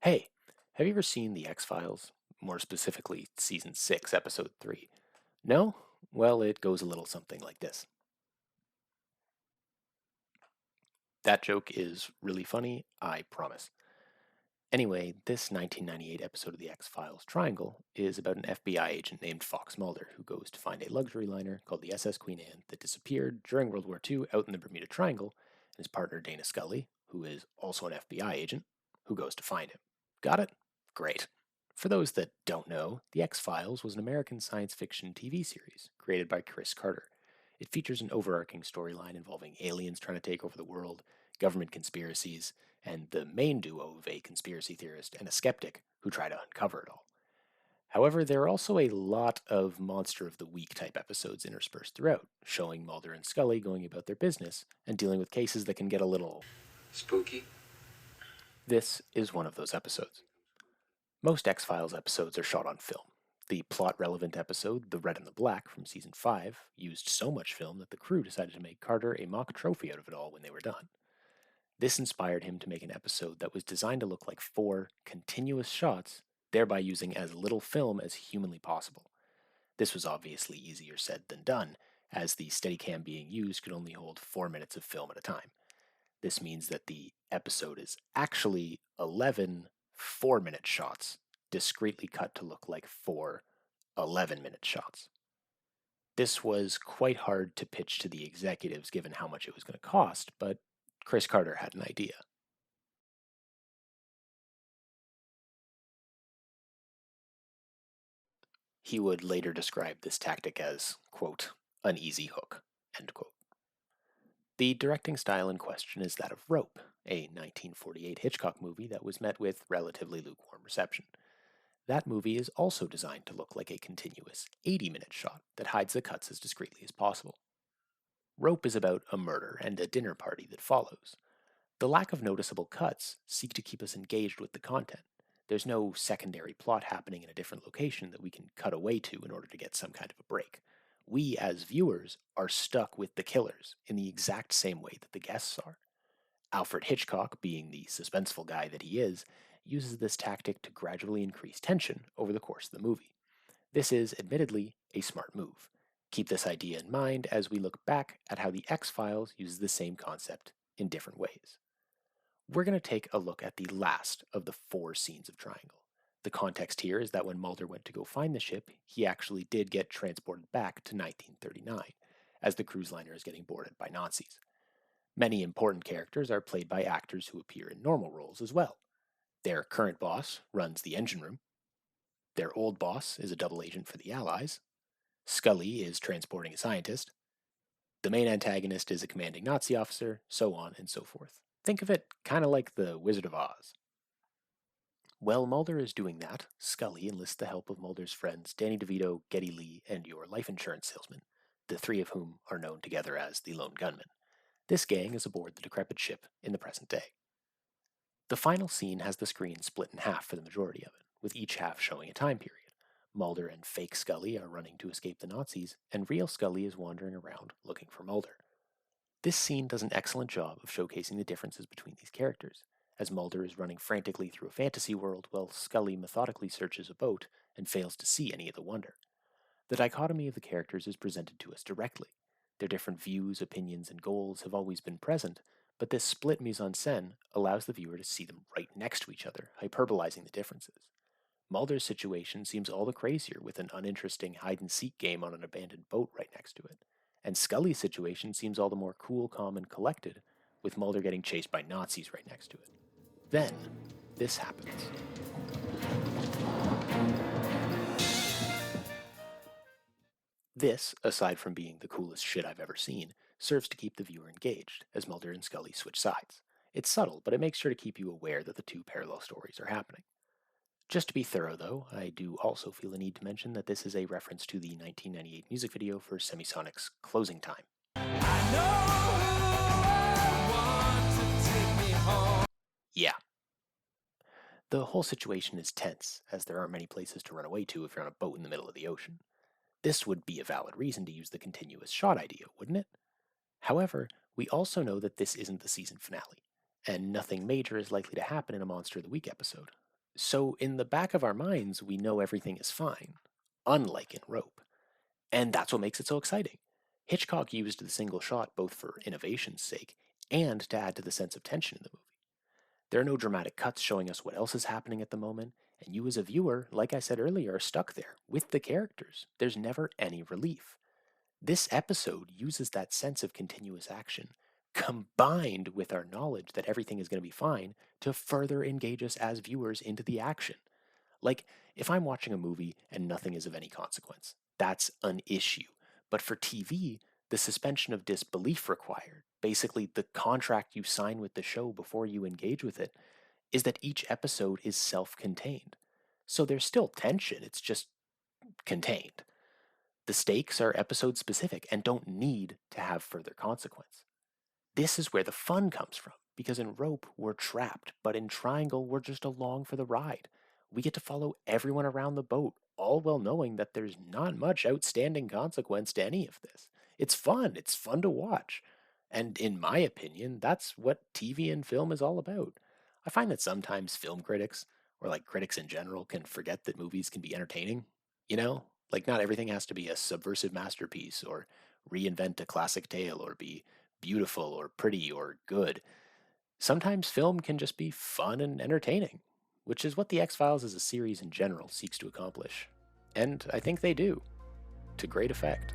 Hey, have you ever seen The X-Files? More specifically, Season 6, Episode 3. No? Well, it goes a little something like this. That joke is really funny, I promise. Anyway, this 1998 episode of The X-Files Triangle is about an FBI agent named Fox Mulder who goes to find a luxury liner called the SS Queen Anne that disappeared during World War II out in the Bermuda Triangle, and his partner Dana Scully, who is also an FBI agent, who goes to find him. Got it? Great. For those that don't know, The X-Files was an American science fiction TV series created by Chris Carter. It features an overarching storyline involving aliens trying to take over the world, government conspiracies, and the main duo of a conspiracy theorist and a skeptic who try to uncover it all. However, there are also a lot of Monster of the Week type episodes interspersed throughout, showing Mulder and Scully going about their business and dealing with cases that can get a little spooky. This is one of those episodes. Most X Files episodes are shot on film. The plot relevant episode, The Red and the Black from season 5, used so much film that the crew decided to make Carter a mock trophy out of it all when they were done. This inspired him to make an episode that was designed to look like 4 continuous shots, thereby using as little film as humanly possible. This was obviously easier said than done, as the Steadicam being used could only hold 4 minutes of film at a time. This means that the episode is actually 11 4-minute shots, discreetly cut to look like 4 11-minute shots. This was quite hard to pitch to the executives given how much it was going to cost, but Chris Carter had an idea. He would later describe this tactic as, quote, an easy hook, end quote. The directing style in question is that of Rope, a 1948 Hitchcock movie that was met with relatively lukewarm reception. That movie is also designed to look like a continuous 80-minute shot that hides the cuts as discreetly as possible. Rope is about a murder and a dinner party that follows. The lack of noticeable cuts seek to keep us engaged with the content. There's no secondary plot happening in a different location that we can cut away to in order to get some kind of a break. We, as viewers, are stuck with the killers in the exact same way that the guests are. Alfred Hitchcock, being the suspenseful guy that he is, uses this tactic to gradually increase tension over the course of the movie. This is, admittedly, a smart move. Keep this idea in mind as we look back at how the X-Files uses the same concept in different ways. We're going to take a look at the last of the 4 scenes of Triangle. The context here is that when Mulder went to go find the ship, he actually did get transported back to 1939, as the cruise liner is getting boarded by Nazis. Many important characters are played by actors who appear in normal roles as well. Their current boss runs the engine room. Their old boss is a double agent for the Allies. Scully is transporting a scientist. The main antagonist is a commanding Nazi officer, so on and so forth. Think of it kind of like the Wizard of Oz. While Mulder is doing that, Scully enlists the help of Mulder's friends Danny DeVito, Geddy Lee, and your life insurance salesman, the 3 of whom are known together as the Lone Gunmen. This gang is aboard the decrepit ship in the present day. The final scene has the screen split in half for the majority of it, with each half showing a time period. Mulder and fake Scully are running to escape the Nazis, and real Scully is wandering around looking for Mulder. This scene does an excellent job of showcasing the differences between these characters, as Mulder is running frantically through a fantasy world while Scully methodically searches a boat and fails to see any of the wonder. The dichotomy of the characters is presented to us directly. Their different views, opinions, and goals have always been present, but this split mise-en-scène allows the viewer to see them right next to each other, hyperbolizing the differences. Mulder's situation seems all the crazier with an uninteresting hide-and-seek game on an abandoned boat right next to it, and Scully's situation seems all the more cool, calm, and collected, with Mulder getting chased by Nazis right next to it. Then, this happens. This, aside from being the coolest shit I've ever seen, serves to keep the viewer engaged, as Mulder and Scully switch sides. It's subtle, but it makes sure to keep you aware that the 2 parallel stories are happening. Just to be thorough, though, I do also feel a need to mention that this is a reference to the 1998 music video for Semisonic's Closing Time. Yeah. The whole situation is tense, as there aren't many places to run away to if you're on a boat in the middle of the ocean. This would be a valid reason to use the continuous shot idea, wouldn't it? However, we also know that this isn't the season finale, and nothing major is likely to happen in a Monster of the Week episode. So, in the back of our minds, we know everything is fine, unlike in Rope. And that's what makes it so exciting. Hitchcock used the single shot both for innovation's sake and to add to the sense of tension in the movie. There are no dramatic cuts showing us what else is happening at the moment, and you as a viewer, like I said earlier, are stuck there with the characters. There's never any relief. This episode uses that sense of continuous action, combined with our knowledge that everything is going to be fine, to further engage us as viewers into the action. Like, if I'm watching a movie and nothing is of any consequence, that's an issue. But for TV, the suspension of disbelief required, basically the contract you sign with the show before you engage with it, is that each episode is self contained. So there's still tension, it's just contained. The stakes are episode specific and don't need to have further consequence. This is where the fun comes from, because in Rope, we're trapped, but in Triangle, we're just along for the ride. We get to follow everyone around the boat, all while knowing that there's not much outstanding consequence to any of this. It's fun to watch. And in my opinion, that's what TV and film is all about. I find that sometimes film critics, or like critics in general, can forget that movies can be entertaining. You know? Like, not everything has to be a subversive masterpiece or reinvent a classic tale or be beautiful or pretty or good. Sometimes film can just be fun and entertaining, which is what The X Files as a series in general seeks to accomplish. And I think they do, to great effect.